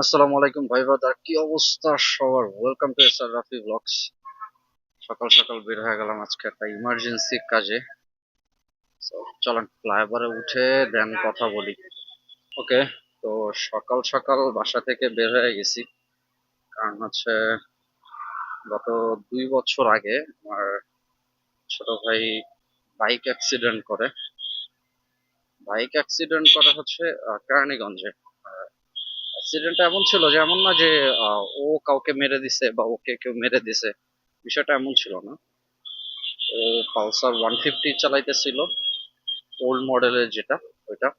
আসসালামু আলাইকুম ভাই ব্রাদার, কি অবস্থা সবার? Welcome to SR Rafi blogs. সকাল সকাল বের হয়ে গেলাম আজকে একটা ইমার্জেন্সি কাজে। So, চলেন ফ্লাইওভারে উঠে দেন কথা বলি। ওকে, তো সকাল সকাল বাসা থেকে বের হয়ে গেছি, কারণ হচ্ছে গত 2 বছর আগে আমার ছোট ভাই বাইক অ্যাক্সিডেন্ট করে। বাইক অ্যাক্সিডেন্ট করা হচ্ছে কেরানীগঞ্জে। অ্যাক্সিডেন্টটা এমন ছিল যে, এমন না যে ও কাউকে মেরে দিছে বা ওকে কেউ মেরে দিছে, বিষয়টা এমন ছিল না। ও পালসার 150 চালাইতেছিল, ওল্ড মডেলের যেটা, ওইটা।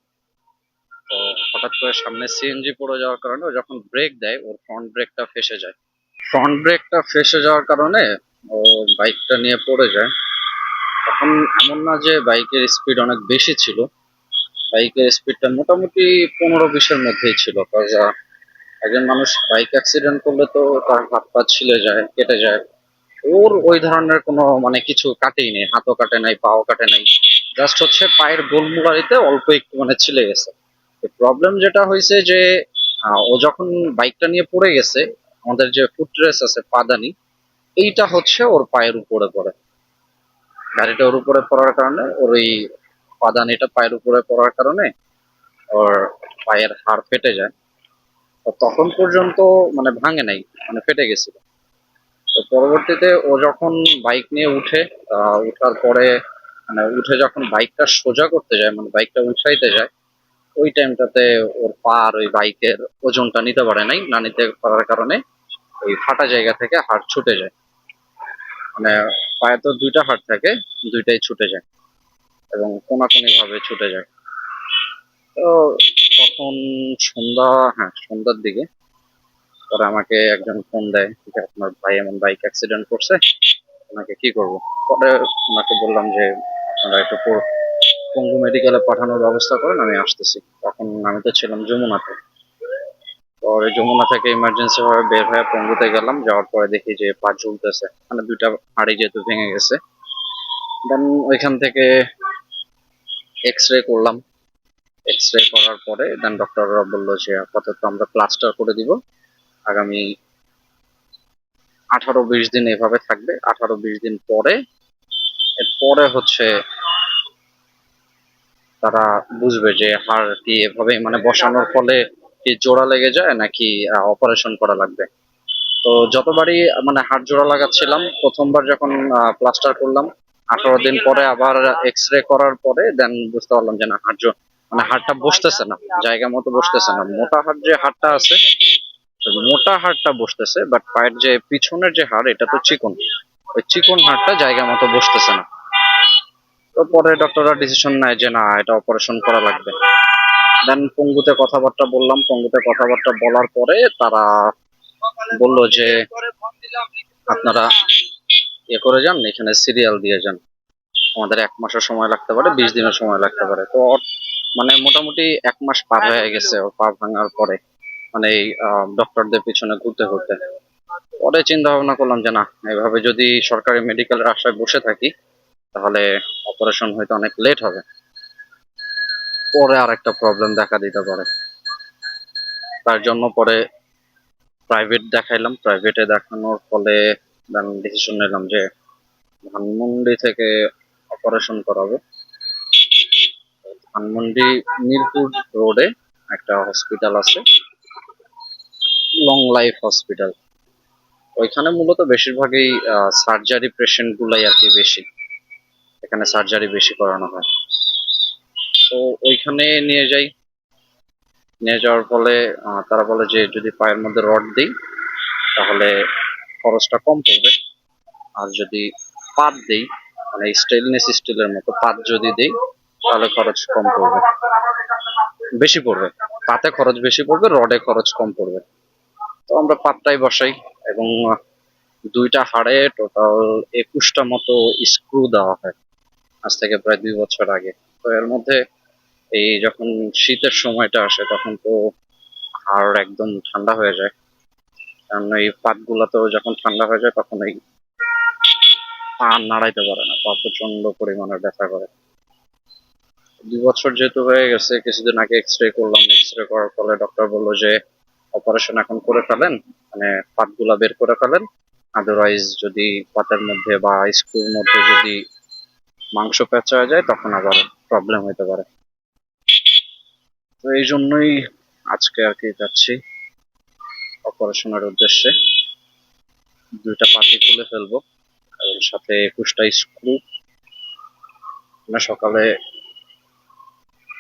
তো হঠাৎ করে সামনে সিএনজি পড়ে যাওয়ার কারণে ও যখন ব্রেক দেয় ওর ফ্রন্ট ব্রেকটা ফেসে যায়। ফ্রন্ট ব্রেকটা ফেসে যাওয়ার কারণে ও বাইকটা নিয়ে পড়ে যায়। তখন এমন না যে বাইকের স্পিড অনেক বেশি ছিল, বাইকের স্পিডটা মোটামুটি 15-20-এর মধ্যেই ছিল। কারণ একজন মানুষ বাইক অ্যাক্সিডেন্ট করলে তো তার হাত পা ছিলে যায়, কেটে যায়। ওর ওই ধরনের কোনো মানে কিছু কাটেই নেই, হাতও কাটে নাই, পাও কাটে নাই। জাস্ট হচ্ছে পায়ের গোলমুড়ারিতে অল্প একটু মানে ছিলে গেছে। প্রবলেম যেটা হয়েছে যে ও যখন বাইকটা নিয়ে পড়ে গেছে, আমাদের যে ফুটরেস আছে পাদানি, এইটা হচ্ছে ওর পায়ের উপরে পড়ে। গাড়িটা ওর উপরে পড়ার কারণে ওর ওই পাদানিটা পায়ের উপরে পড়ার কারণে ওর পায়ের হাড় ফেটে যায়। তো তখন পর্যন্ত মানে ভাঙে নাই, মানে ফেটে গেছিল। তো পরবর্তীতে ও যখন বাইক নিয়ে উঠে, উঠার পরে মানে উঠে যখন বাইকটা সোজা করতে যায়, মানে বাইকটা উঠাইতে যায়, ওই টাইমটাতে ওর পা আর ওই বাইকের ওজনটা নিতে পারে নাই। না নিতে পারার কারণে ওই ফাটা জায়গা থেকে হাড় ছুটে যায়। মানে পায়ে তো দুইটা হাড় থাকে, দুইটাই ছুটে যায় এবং কোনাকুনি ভাবে ছুটে যায়। তো তখন সন্ধ্যা, হ্যাঁ সন্ধ্যার দিকে পরে আমাকে একজন ফোন দেয় যে আপনার ভাই এমন বাইক অ্যাক্সিডেন্ট করছে, ওনাকে কি করব। পরে ওনাকে বললাম যে আপনারা একটু পঙ্গু মেডিকেলে পাঠানোর ব্যবস্থা করেন, আমি আসতেছি। তখন আমি তো ছিলাম যমুনাতে। পরে যমুনা থেকে ইমার্জেন্সি ভাবে বের হয়ে পঙ্গুতে গেলাম, যাওয়ার পরে দেখি যে পা ঝুলতেছে, মানে দুইটা হাড়ি যেহেতু ভেঙে গেছে। দেন ওইখান থেকে এক্স রে করলাম। এক্স রে করার পরে দেন ডক্টররা বললো যে আপাতত আমরা প্লাস্টার করে দিব, আগামী 18-20 দিন এভাবে থাকবে। 18-20 দিন পরে, এরপরে হচ্ছে তারা বুঝবে যে হাড় কি এভাবে মানে বসানোর ফলে কি জোড়া লেগে যায় নাকি অপারেশন করা লাগবে। তো যতবারই মানে হাড় জোড়া লাগাচ্ছিলাম, প্রথমবার যখন প্লাস্টার করলাম, 18 দিন পরে আবার এক্স রে করার পরে দেন বুঝতে পারলাম যে না, মানে হাড়টা বসতেছে না, জায়গা মতো বসতেছে না। মোটা হাড় যে হাড়টা আছে, মোটা হাড়টা বসতেছে, বাট পায়ের যে পিছনের যে হাড়, এটা তো চিকন, ওই চিকন হাড়টা জায়গা মতো বসতেছে না। তো পরে ডক্টররা ডিসিশন নেয় যে না, এটা অপারেশন করা লাগবে। দেন পঙ্গুতে কথাবার্তা বললাম, পঙ্গুতে কথাবার্তা বলার পরে তারা বলল যে আপনারা ইয়ে করে যান, এখানে সিরিয়াল দিয়ে যান, আমাদের 1 মাসের সময় লাগতে পারে, 20 দিনের সময় লাগতে পারে। তো মানে মোটামুটি 1 মাস পার হয়ে গেছে ওর পা ভাঙার পরে, মানে এই ডক্টরদের পিছনে ঘুরতে ঘুরতে। পরে চিন্তা ভাবনা করলাম যে না, এভাবে যদি সরকারি মেডিকেলের আশায় বসে থাকি তাহলে অপারেশন হয়তো অনেক লেট হবে, পরে আর একটা প্রবলেম দেখা দিতে পারে। তার জন্য পরে প্রাইভেট দেখাইলাম। প্রাইভেটে দেখানোর ফলে ডিসিশন নিলাম যে ধানমন্ডি থেকে অপারেশন করাবো। ধানমন্ডি মিরপুর রোডে একটা হসপিটাল আছে, লং লাইফ হসপিটাল। ওইখানে মূলত বেশিরভাগই সার্জারি পেশেন্ট গুলাই আর কি বেশি, এখানে সার্জারি বেশি করানো হয়। তো ওইখানে নিয়ে যাই। নিয়ে যাওয়ার ফলে তারা বলে যে যদি পায়ের মধ্যে রড দিই তাহলে খরচটা কম পড়বে, আর যদি পাত দেই, মানে স্টেনলেস স্টিলের মতো পাত যদি দেই তাহলে খরচ কম পড়বে, বেশি পড়বে। পাতে খরচ বেশি পড়বে, রডে খরচ কম পড়বে। তো আমরা পাতটাই বসাই এবং দুইটা হাড়ে টোটাল 21টা মতো স্ক্রু দেওয়া হয়, আজ থেকে প্রায় 2 বছর আগে। তো এর মধ্যে এই যখন শীতের সময়টা আসে তখন তো হাড় একদম ঠান্ডা হয়ে যায়, কারণ এই পাতগুলো যখন ঠান্ডা হয়ে যায় তখন এই পা নাড়াইতে পারে না, পা প্রচন্ড পরিমাণে ব্যথা করে। 2 বছর যেহেতু হয়ে গেছে, কিছুদিন আগে এক্স রে করলাম। এক্স রে করার ফলে ডক্টর বললো যে অপারেশন এখন করে ফেলেন, মানে পাতগুলা বের করে ফেলেন, আদারওয়াইজ যদি পাতের মধ্যে বা স্ক্রুর মধ্যে যদি মাংস পেঁচা যায় তখন আবার প্রবলেম হতে পারে। তো এই জন্যই আজকে আর কি যাচ্ছি অপারেশনের উদ্দেশ্যে। দুইটা পাতি খুলে ফেলবো, এর সাথে 21টা স্ক্রু, মানে সকালে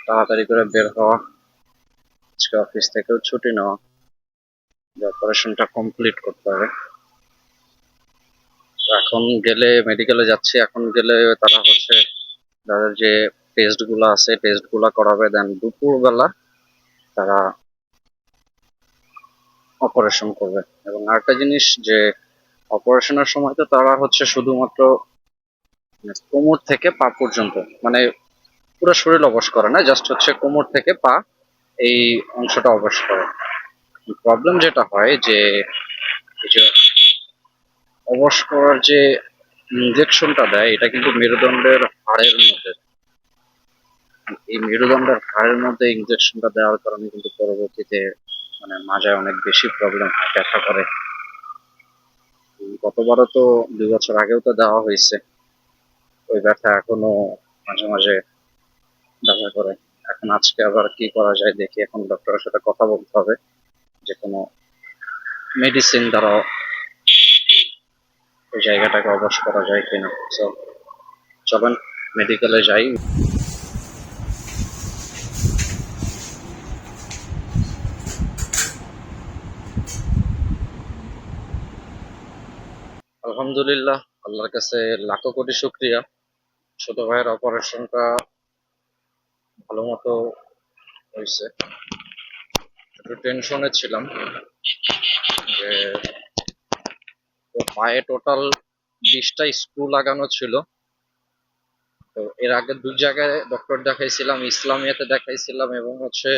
তাড়াতাড়ি করে বের হওয়া, আজকে অফিস থেকেও ছুটি নেওয়া, যে অপারেশনটা কমপ্লিট করতে হবে। এখন গেলে মেডিকেলে যাচ্ছি, এখন গেলে তারা হচ্ছে তাদের যে টেস্ট গুলা আছে টেস্ট গুলা করাবে, দেন দুপুর বেলা তারা অপারেশন করবে। এবং আরেকটা জিনিস যে অপারেশনের সময় তো তারা হচ্ছে শুধুমাত্র কোমর থেকে পা পর্যন্ত, মানে পুরো শরীর অবশ করে না, জাস্ট হচ্ছে কোমর থেকে পা এই অংশটা অবশ করে। প্রবলেম যেটা হয় যে এই যে অবশ করার যে ইনজেকশনটা দেয় এটা কিন্তু মেরুদণ্ডের হাড়ের মধ্যে, এই মেরুদণ্ডের হাড়ের মধ্যে ইনজেকশনটা দেওয়ার কারণে কিন্তু পরবর্তীতে মানে মাজায় অনেক বেশি প্রবলেম হয়, ব্যথা করে। গতবারও তো 2 বছর আগেও তো দেওয়া হয়েছে, ওই ব্যথা এখনো মাঝে মাঝে ব্যথা করে। এখন আজকে আবার কি করা যায় দেখি, এখন ডক্টরের সাথে কথা বলতে হবে যে কোনো মেডিসিন দ্বারা ওই জায়গাটাকে অবশ করা যায় কিনা। তো চলেন মেডিকেলে যাই। আলহামদুলিল্লাহ, আল্লাহর কাছে লাখো কোটি শুক্রিয়া, ছোট ভাইয়ের অপারেশনটা ভালো মতো হয়েছে। একটু টেনশনে ছিলাম যে ওর পায়ে টোটাল 20টা স্ক্রু লাগানো ছিল। তো এর আগে 2 জায়গায় ডক্টর দেখাইছিলাম, ইসলামিয়াতে দেখাইছিলাম এবং হচ্ছে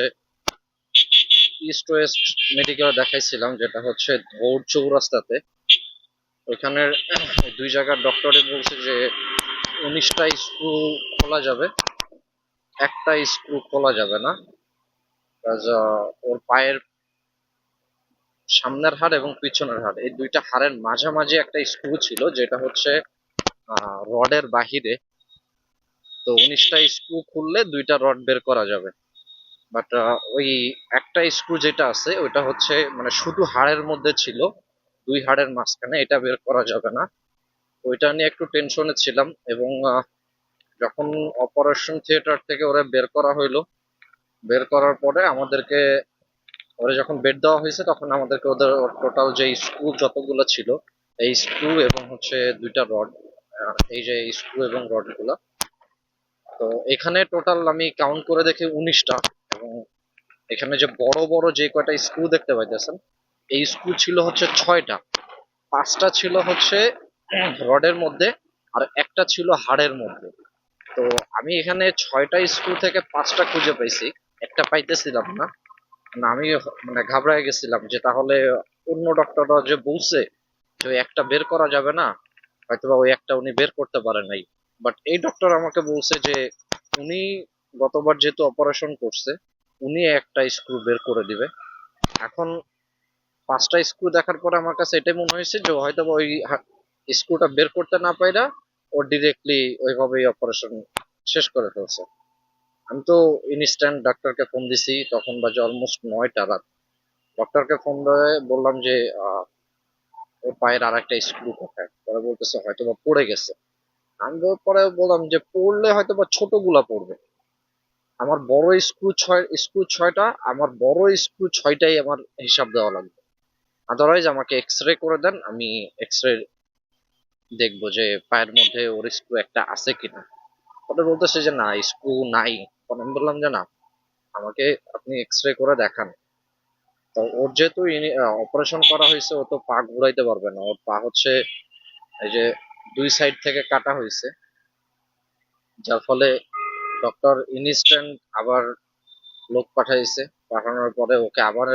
ইস্ট ওয়েস্ট মেডিকেলে দেখাইছিলাম, যেটা হচ্ছে ভোর চৌরাস্তাতে। ওইখানের 2 জায়গার ডক্টরে বলছে যে 19টা স্ক্রু খোলা যাবে, একটা স্ক্রু খোলা যাবে না। ওর পায়ের সামনের হাড় এবং পিছনের হাড়, এই দুইটা হাড়ের মাঝামাঝি একটা স্ক্রু ছিল যেটা হচ্ছে রডের বাহিরে। তো 19টা স্ক্রু খুললে 2টা রড বের করা যাবে, বাট ওই একটা স্ক্রু যেটা আছে ওইটা হচ্ছে মানে শুধু হাড়ের মধ্যে ছিল, 2 হাড়ের মাঝখানে, এটা বের করা যাবে না। ওইটা নিয়ে একটু টেনশনে ছিলাম। এবং যখন অপারেশন থিয়েটার থেকে ওরা বের করা হইলো, বের করার পরে আমাদেরকে, ওরা যখন বেড দেওয়া হয়েছে তখন আমাদেরকে ওদের টোটাল যে স্ক্রু যতগুলো ছিল, এই স্ক্রু এবং হচ্ছে 2টা রড, এই যে স্ক্রু এবং রড গুলা, তো এখানে টোটাল আমি কাউন্ট করে দেখি 19টা। এবং এখানে যে বড় বড় যে কয়টা স্ক্রু দেখতে পাইতেছেন, এই স্ক্রু ছিল হচ্ছে 6টা। 5টা ছিল হচ্ছে রডের মধ্যে আর একটা ছিল হাড়ের মধ্যে। তো আমি এখানে 6টা স্ক্রু থেকে 5টা খুঁজে পাইছি, একটা পাইতেছিলাম না। না, আমি মানে ঘাবড়ায় গেছিলাম যে তাহলে অন্য ডক্টররা যে বলছে যে ওই একটা বের করা যাবে না, হয়তোবা ওই একটা উনি বের করতে পারেন নাই। বাট এই ডক্টর আমাকে বলছে যে উনি গতবার যেহেতু অপারেশন করছে, উনি একটা স্ক্রু বের করে দিবে। এখন 5টা স্ক্রু দেখার পরে আমার কাছে এটাই মনে হয়েছে যে হয়তো ওই স্ক্রুটা বের করতে না পাইরা ও ডিরেক্টলি ওইভাবেই অপারেশন শেষ করে ফেলছে। আমি তো ইনস্ট্যান্ট ডাক্তারকে ফোন দিছি, তখন বাজে অলমোস্ট 9টা রাত। ডক্টরকে ফোন দিয়ে বললাম যে ওর পায়ের আর একটা স্ক্রু কোথায়, পরে বলতেছে হয়তো বা পড়ে গেছে। আমি পরে বললাম যে পড়লে হয়তো বা ছোটগুলা পড়বে, আমার বড় স্ক্রু ছয়টা, আমার বড় স্ক্রু 6টাই আমার হিসাব দেওয়া লাগবে। আদারওয়াইজ আমাকে এক্স রে করে দেন, আমি এক্স রে দেখবো যে পায়ের মধ্যে ওর স্ক্রু একটা আছে কিনা। ওটা বলতেছে যে না, স্ক্রু নাই। তখন আমি বললাম যে না, আমাকে আপনি এক্স রে করে দেখান। তো ওর যেহেতু অপারেশন করা হয়েছে, ও তো পা ঘুরাইতে পারবে না, ওর পা হচ্ছে এই যে 2 সাইড থেকে কাটা হয়েছে, যার ফলে ডক্টর ইনস্ট্যান্ট আবার লোক পাঠাইছে। পাঠানোর পরে ওকে আবার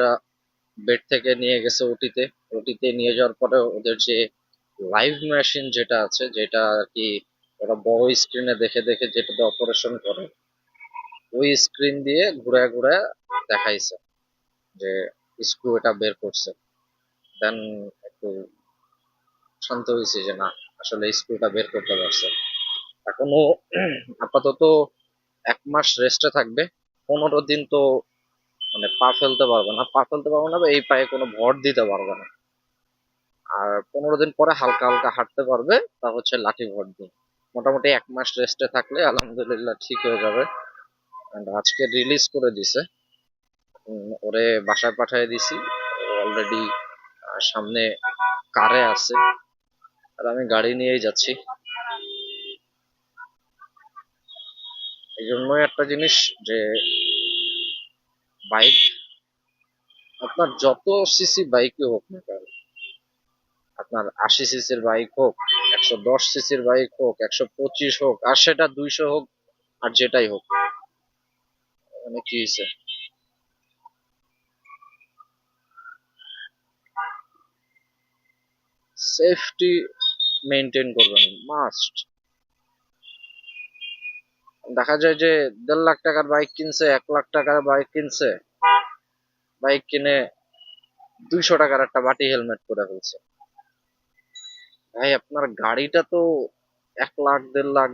বেড থেকে নিয়ে গেছে ওটিতে। ওটিতে নিয়ে যাওয়ার পরে ওদের যে লাইভ মেশিন যেটা আছে, যেটা আর কি ওরা বড় স্ক্রিনে দেখে দেখে যেটাতে অপারেশন করে, ওই স্ক্রিন দিয়ে ঘুরে ঘুরে দেখাইছে যে স্ক্রু এটা বের করছে, দেন একটু শান্ত হয়েছে যে না, আসলে স্ক্রুটা বের করতে পারছে। এখনো আপাতত 1 মাস রেস্টে থাকবে। 15 দিন তো মানে পা ফেলতে পারবে না, এই পায়ে কোনো ভর দিতে পারবে না। আর 15 দিন পরে হালকা হালকা হাঁটতে পারবে, তা হচ্ছে লাঠি ভর দিয়ে। মোটামুটি 1 মাস রেস্টে থাকলে আলহামদুলিল্লাহ ঠিক হয়ে যাবে। And আজকে রিলিজ করে দিছে, ওরে বাসায় পাঠিয়ে দিছি। অলরেডি সামনে কারে আছে, আর আমি গাড়ি নিয়েই যাচ্ছি। এই জন্যই একটা জিনিস যে বাইক, আপনার যত সিসি বাইকই হোক না কেন, আপনার 80 সিসির বাইক হোক, 110 সিসির বাইক হোক, 125 হোক, আর সেটা 200 হোক, আর যেটাই হোক, মানে কি হয়েছে, সেফটি মেনটেন করবেন মাস্ট। দেখা যায় যে 1.5 লাখ টাকার বাইক কিনছে, 1 লাখ টাকার বাইক কিনছে, বাইক কিনে 200 টাকার একটা বাটি হেলমেট করে ফেলছে। ভাই আপনার গাড়িটা তো 1 লাখ, 1.5 লাখ,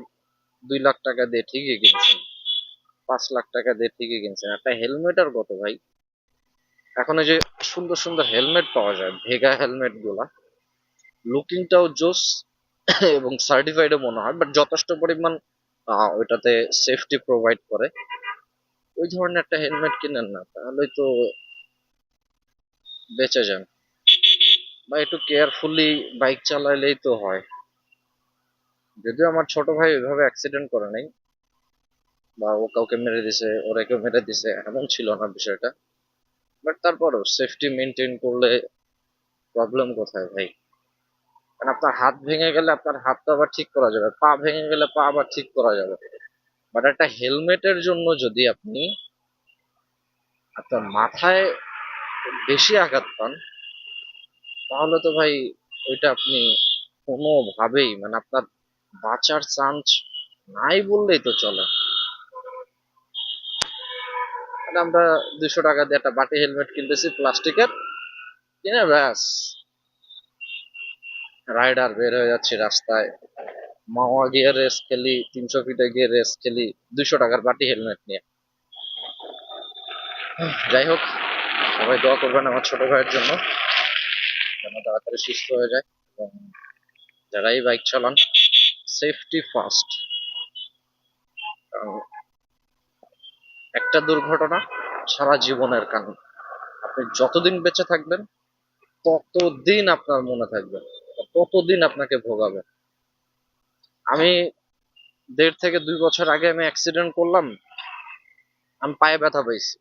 2 লাখ টাকা দিয়ে ঠিকই কিনছেন, 5 লাখ টাকা দিয়ে ঠিকই কিনছেন, একটা হেলমেট আর কত ভাই। এখন এই যে সুন্দর সুন্দর হেলমেট পাওয়া যায়, ভেগা হেলমেট গুলা, লুকিংটাও জোস এবং সার্টিফাইডও মনে হয়, বাট যথেষ্ট পরিমাণ ওইটাতে সেফটি প্রোভাইড করে। ওই ধরনের একটা হেলমেট কিনেন না, তাহলেই তো বেঁচে যান। বা একটু কেয়ারফুলি বাইক চালাইলেই তো হয়। যদিও আমার ছোট ভাই ওইভাবে অ্যাক্সিডেন্ট করে নাই, বা ও কাউকে মেরে দিছে, ওরা কেউ মেরে দিছে, এমন ছিল না বিষয়টা। বাট তারপরও সেফটি মেনটেন করলে প্রবলেম কোথায় ভাই? কারণ আপনার হাত ভেঙে গেলে আপনার হাত তো আবার ঠিক করা যাবে, পা ভেঙে গেলে পা আবার ঠিক করা যাবে। বাট একটা হেলমেটের জন্য যদি আপনি আপনার মাথায় বেশি আঘাত পান, তাহলে তো ভাই ওইটা আপনি কোনোভাবেই, মানে আপনার বাঁচার চান্স নাই বললেই তো চলে। মানে আমরা 200 টাকা দিয়ে একটা বাটি হেলমেট কিনতেছি প্লাস্টিকের, কিনে ব্যাস রাইডার বের হয়ে যাচ্ছি রাস্তায়, মাওয়া গিয়ে রেস খেলি, 300 ফিটে গিয়ে রেস খেলি 200 টাকার বাটি হেলমেট নিয়ে। যাই হোক, সবাই দোয়া করবেন আমার ছোট ভাইয়ের জন্য, যেন তাড়াতাড়ি সুস্থ হয়ে যায়। এবং যারাই বাইক চালান, সেফটি ফার্স্ট। কারণ একটা দুর্ঘটনা সারা জীবনের কারণ। আপনি যতদিন বেঁচে থাকবেন ততদিন আপনার মনে থাকবে, ততদিন আপনাকে ভোগাবে। আমি 1.5 থেকে 2 বছর আগে আমি অ্যাক্সিডেন্ট করলাম, আমি পায়ে ব্যথা পাইছি,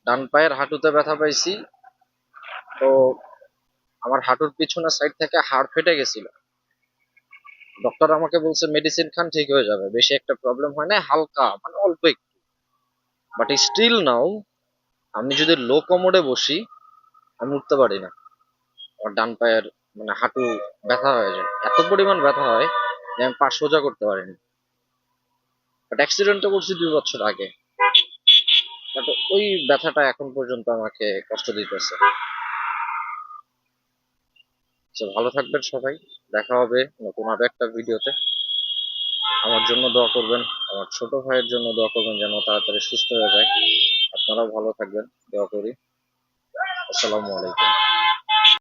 ডান পায়ের হাঁটুতে ব্যথা পাইছি। তো আমার হাঁটুর পিছনের সাইড থেকে হাড় ফেটে গেছিল। ডক্টর আমাকে বলছে মেডিসিন খান, ঠিক হয়ে যাবে, বেশি একটা প্রবলেম হয় না, হালকা মানে অল্প একটু। বাট স্টিল নাও, আমি যদি লো কমোডে বসি, আমি উঠতে পারি না। আমার ডান পায়ের মানে হাঁটু ব্যথা হয়ে যায়, এত পরিমাণ ব্যথা হয় যে আমি পা সোজা করতে পারিনি। বাট অ্যাক্সিডেন্টটা করছি 2 বছর আগে, বাট ওই ব্যথাটা এখন পর্যন্ত আমাকে কষ্ট দিতেছে। তো ভালো থাকবেন সবাই, দেখা হবে নতুন আরো একটা ভিডিওতে। আমার জন্য দোয়া করবেন, আমার ছোট ভাইয়ের জন্য দোয়া করবেন যেন তাড়াতাড়ি সুস্থ হয়ে যায়। আপনারাও ভালো থাকবেন, দোয়া করি। আসসালামু আলাইকুম।